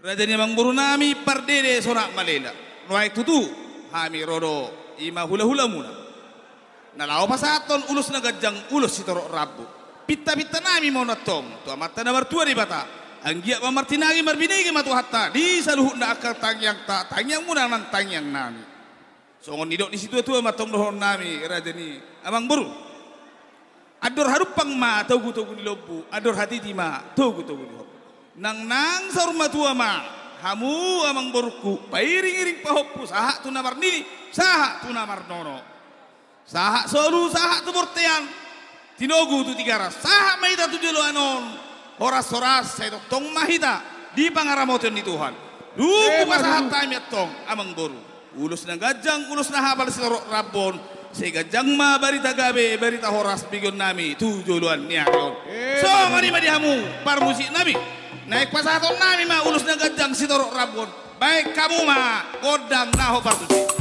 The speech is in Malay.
Rajanya mang buru nami pardede sorak malela. Nuai tutu hami rodo ima hula-hula muna. Nalaw pasaton ulus na gajang ulus si torok rabu. Pitta-pitta nami mau natong. Tua mata na bartua di bata. Anggiak mamartinagi marbinegi matu hatta. Di saluhut na akal tangyang ta. Tangyang muna nang tangyang nami. Songon nidok di situ tua matong dohon nami. Rajani amang buru. Ador harupang ma togu-togu di lobu. Ador hati di ma togu-togu di lobu. Nang sa rumah tua ma. Hamu amang boruku. Pairing-iring pahoppu. Sahak tu namar nini. Sahak tu namar nono. Sahak solu sahak tu bortean tinogu tu tigara sahak mahita tu jelo anon horas saya tong mahita di pangaramoten ni Tuhan duku pasahat time tong amang boru ulus na gajang ulus na habal silorok rabon say gajang ma barita gabe barita horas bigon nami tu joluan niya yon so mani hamu parmusik nami naik pasahaton nami ma ulus na gajang silorok rabon baik kamu ma godang naho partusi